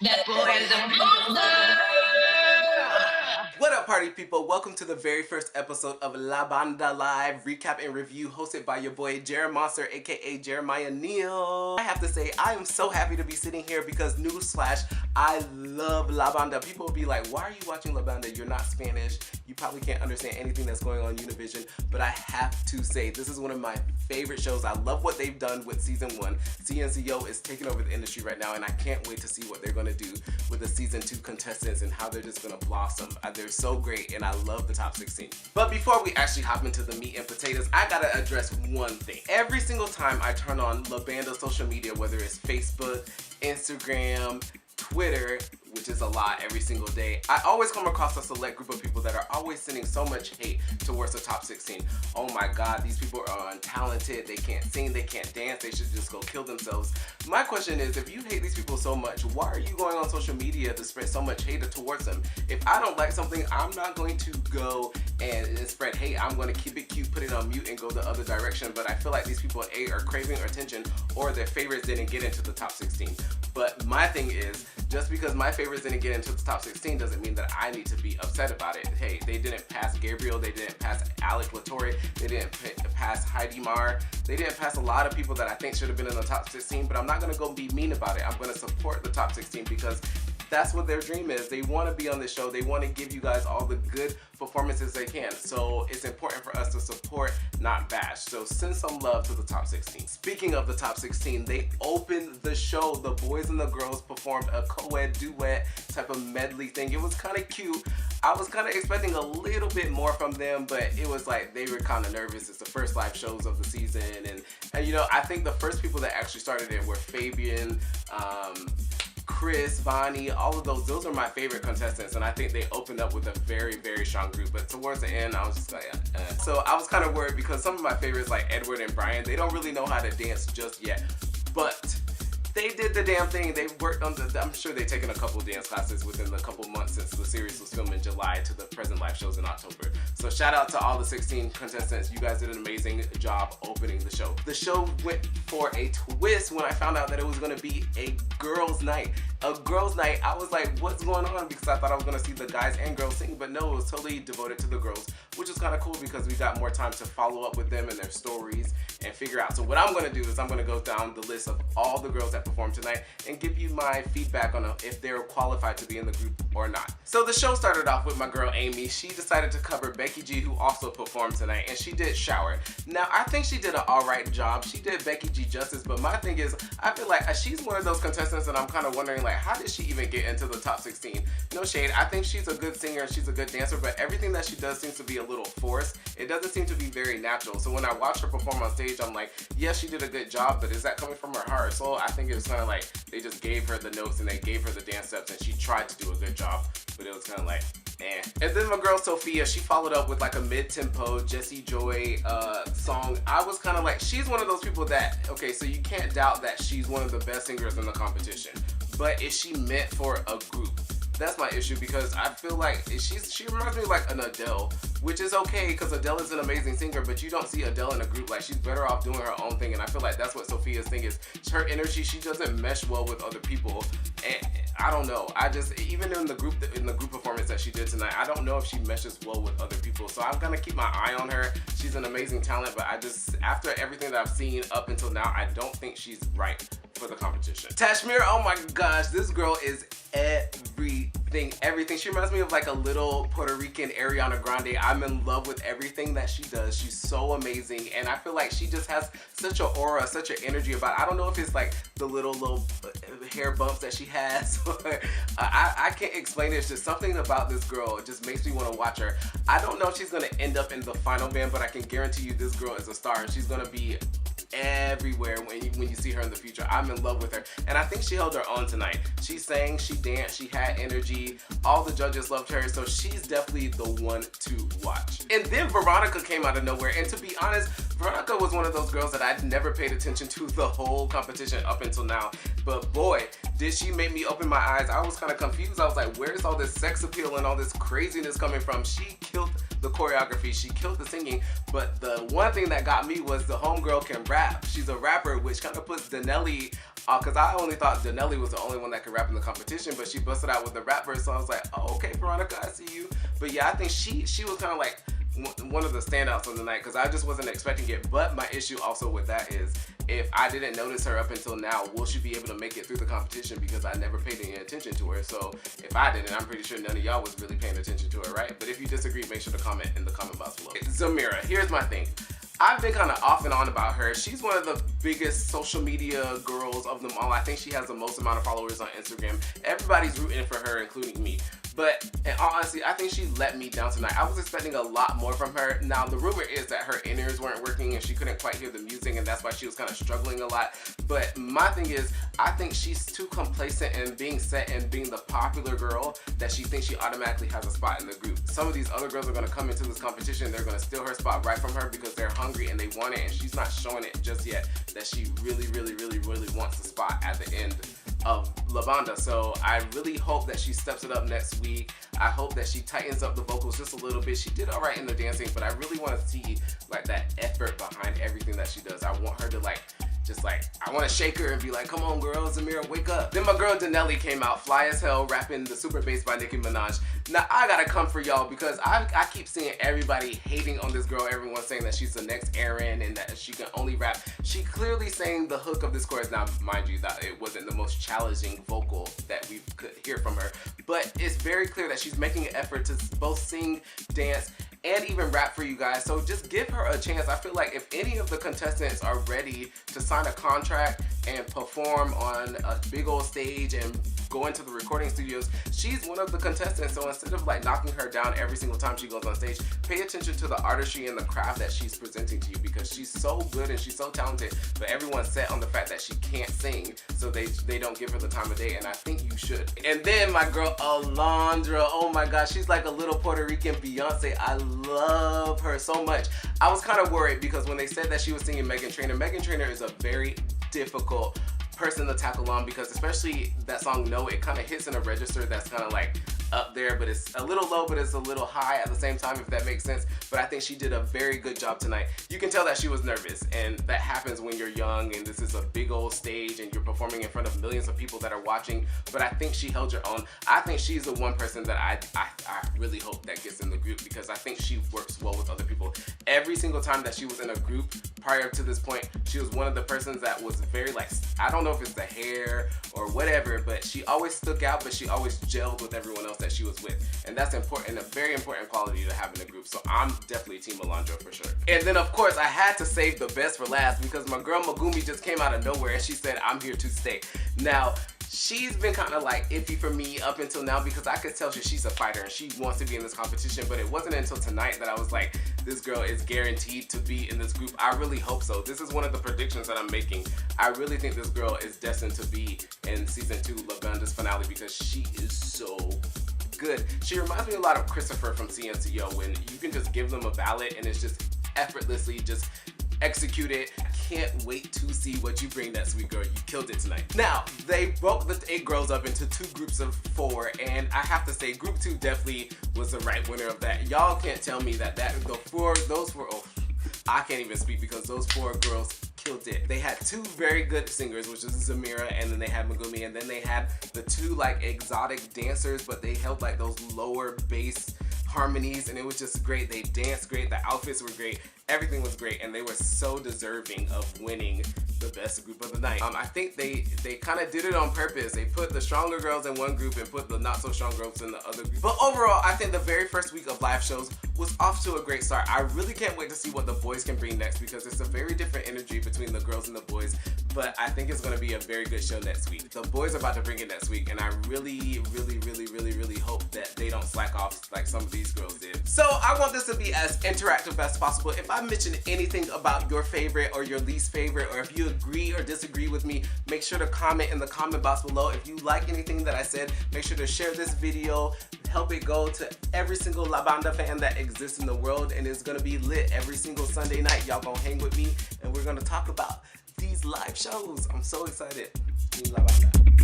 That boy is a monster. What up, party people? Welcome to the very first episode of La Banda Live recap and review, hosted by your boy Monster, aka Jeremiah Neal. I have to say, I am so happy to be sitting here because, newsflash, I love La Banda. People will be like, why are you watching La Banda? You're not Spanish. You probably can't understand anything that's going on Univision. But I have to say, this is one of my favorite shows. I love what they've done with season 1. CNCO is taking over the industry right now, and I can't wait to see what they're going to do with the season 2 contestants and how they're just going to blossom. They're so great, and I love the top 16. But before we actually hop into the meat and potatoes, I gotta address one thing. Every single time I turn on La Banda social media, whether it's Facebook, Instagram, Twitter, which is a lot every single day, I always come across a select group of people that are always sending so much hate towards the top 16. Oh my god, these people are untalented, they can't sing, they can't dance, they should just go kill themselves. My question is, if you hate these people so much, why are you going on social media to spread so much hate towards them? If I don't like something, I'm not going to go and spread hate. I'm going to keep it cute, put it on mute, and go the other direction. But I feel like these people are craving attention, or their favorites didn't get into the top 16. But my thing is, just because my favorites didn't get into the top 16 doesn't mean that I need to be upset about it. Hey, they didn't pass Gabriel, they didn't pass Alec Latore, they didn't pass Heidi Mar, they didn't pass a lot of people that I think should have been in the top 16, but I'm not going to go be mean about it. I'm going to support the top 16 because that's what their dream is. They want to be on the show. They want to give you guys all the good performances they can. So it's important for us to support, not bash. So send some love to the top 16. Speaking of the top 16, they opened the show. The boys and the girls performed a co-ed duet type of medley thing. It was kind of cute. I was kind of expecting a little bit more from them, but it was like they were kind of nervous. It's the first live shows of the season, and you know, I think the first people that actually started it were Fabian, Chris, Vonnie, all of those are my favorite contestants, and I think they opened up with a very, very strong group. But towards the end, I was just like, So I was kind of worried because some of my favorites, like Edward and Brian, they don't really know how to dance just yet. But they did the damn thing. They worked on I'm sure they've taken a couple dance classes within the couple months since the series was filmed in July to the present live shows in October. So shout out to all the 16 contestants. You guys did an amazing job opening the show. The show went for a twist when I found out that it was going to be a girls' night. A girls' night. I was like, what's going on? Because I thought I was going to see the guys and girls sing, but no, it was totally devoted to the girls, which is kind of cool because we got more time to follow up with them and their stories and figure out. So what I'm going to do is I'm going to go down the list of all the girls that performed tonight and give you my feedback on if they're qualified to be in the group or not. So the show started off with my girl Aimee. She decided to cover Becky G, who also performed tonight, and she did Shower. Now I think she did an alright job. She did Becky G justice, but my thing is, I feel like she's one of those contestants that I'm kind of wondering, like, how did she even get into the top 16? No shade, I think she's a good singer and she's a good dancer, but everything that she does seems to be a little forced. It doesn't seem to be very natural. So when I watch her perform on stage, I'm like, yes, she did a good job, but is that coming from her heart or soul? I think it was kind of like they just gave her the notes and they gave her the dance steps and she tried to do a good job, but it was kind of like, eh. And then my girl Sophia, she followed up with like a mid-tempo Jessie Joy song. I was kind of like, she's one of those people that, okay, so you can't doubt that she's one of the best singers in the competition, but is she meant for a group? That's my issue, because I feel like she reminds me of like an Adele, which is okay because Adele is an amazing singer, but you don't see Adele in a group. Like, she's better off doing her own thing, and I feel like that's what Sophia's thing is. Her energy, she doesn't mesh well with other people, and I don't know. I just, even in the group performance that she did tonight, I don't know if she meshes well with other people. So I'm gonna keep my eye on her. She's an amazing talent, but I just, after everything that I've seen up until now, I don't think she's right for the competition. Tashmir, oh my gosh, this girl is everything. She reminds me of like a little Puerto Rican Ariana Grande. I'm in love with everything that she does. She's so amazing, and I feel like she just has such an aura, such an energy about it. I don't know if it's like the little hair bumps that she has. I can't explain it. It's just something about this girl. It just makes me want to watch her. I don't know if she's gonna end up in the final band, but I can guarantee you this girl is a star, and she's gonna be everywhere when you see her in the future. I'm in love with her, and I think she held her own tonight. She sang, she danced, she had energy. All the judges loved her, so she's definitely the one to watch. And then Veronica came out of nowhere, and to be honest, Veronica was one of those girls that I'd never paid attention to the whole competition up until now, but boy, did she make me open my eyes. I was kind of confused. I was like, where's all this sex appeal and all this craziness coming from? She killed the choreography, she killed the singing, but the one thing that got me was the homegirl can rap. She's a rapper, which kind of puts Danelli because I only thought Denelli was the only one that could rap in the competition, but she busted out with the rap verse, so I was like, oh, okay, Veronica, I see you. But yeah, I think she was kind of like one of the standouts on the night because I just wasn't expecting it. But my issue also with that is if I didn't notice her up until now, will she be able to make it through the competition because I never paid any attention to her? So if I didn't, I'm pretty sure none of y'all was really paying attention to her, right? But if you disagree, make sure to comment in the comment box below. Zamira, here's my thing. I've been kind of off and on about her. She's one of the biggest social media girls of them all. I think she has the most amount of followers on Instagram. Everybody's rooting for her, including me. But in all honesty, I think she let me down tonight. I was expecting a lot more from her. Now, the rumor is that her in-ears weren't working and she couldn't quite hear the music, and that's why she was kind of struggling a lot. But my thing is, I think she's too complacent in being set and being the popular girl that she thinks she automatically has a spot in the group. Some of these other girls are going to come into this competition, they're going to steal her spot right from her because they're hungry and they want it, and she's not showing it just yet that she really wants the spot at the end of La Banda. So I really hope that she steps it up next week. I hope that she tightens up the vocals just a little bit. She did all right in the dancing, but I really want to see like that effort behind everything that she does. I want her to I want to shake her and be like, come on girl, Zamira, wake up. Then my girl Denelli came out, fly as hell, rapping the Super Bass by Nicki Minaj. Now I gotta come for y'all because I keep seeing everybody hating on this girl, everyone saying that she's the next Erin and that she can only rap. She clearly sang the hook of this chorus. Now mind you that it wasn't the most challenging vocal that we could hear from her, but it's very clear that she's making an effort to both sing, dance, and even rap for you guys. So just give her a chance. I feel like if any of the contestants are ready to sign a contract and perform on a big old stage and go into the recording studios, she's one of the contestants. So instead of like knocking her down every single time she goes on stage, pay attention to the artistry and the craft that she's presenting to you because she's so good and she's so talented, but everyone's set on the fact that she can't sing, so they don't give her the time of day, and I think you should. And then my girl Alondra, oh my gosh, she's like a little Puerto Rican Beyonce. I love her so much. I was kind of worried because when they said that she was singing Meghan Trainor is a very difficult person to tackle on because especially that song No, it kind of hits in a register that's kind of like up there, but it's a little low, but it's a little high at the same time, if that makes sense. But I think she did a very good job tonight. You can tell that she was nervous, and that happens when you're young and this is a big old stage and you're performing in front of millions of people that are watching, but I think she held her own. I think she's the one person that I really hope that gets in the group because I think she works well with other people. Every single time that she was in a group prior to this point, she was one of the persons that was very like, I don't know if it's the hair or whatever, but she always stuck out, but she always gelled with everyone else that she was with, and that's important, a very important quality to have in a group. So I'm definitely Team Alondra for sure. And then of course I had to save the best for last because my girl Megumy just came out of nowhere and she said, I'm here to stay. Now she's been kind of like iffy for me up until now because I could tell she's a fighter and she wants to be in this competition, but it wasn't until tonight that I was like, this girl is guaranteed to be in this group. I really hope so. This is one of the predictions that I'm making. I really think this girl is destined to be in season 2 La Banda's finale because she is so good. She reminds me a lot of Christopher from CNCO when you can just give them a ballot and it's just effortlessly just execute it. I can't wait to see what you bring next week, girl. You killed it tonight. Now, they broke the 8 girls up into 2 groups of 4, and I have to say, group 2 definitely was the right winner of that. Y'all can't tell me that those four, oh, I can't even speak because those 4 girls killed it. They had 2 very good singers, which is Zamira, and then they had Megumy, and then they had the 2 like exotic dancers, but they held like those lower bass harmonies, and it was just great. They danced great, the outfits were great, everything was great, and they were so deserving of winning the best group of the night. I think they kind of did it on purpose. They put the stronger girls in one group and put the not so strong girls in the other group. But overall, I think the very first week of live shows was off to a great start. I really can't wait to see what the boys can bring next because it's a very different energy between the girls and the boys, but I think it's going to be a very good show next week. The boys are about to bring it next week, and I really hope that they don't slack off like some of these girls did. So I want this to be as interactive as possible. If I mention anything about your favorite or your least favorite, or if you agree or disagree with me, make sure to comment in the comment box below. If you like anything that I said, make sure to share this video, help it go to every single La Banda fan that exists in the world, and it's gonna be lit every single Sunday night. Y'all gonna hang with me and we're gonna talk about these live shows. I'm so excited. Team La Banda.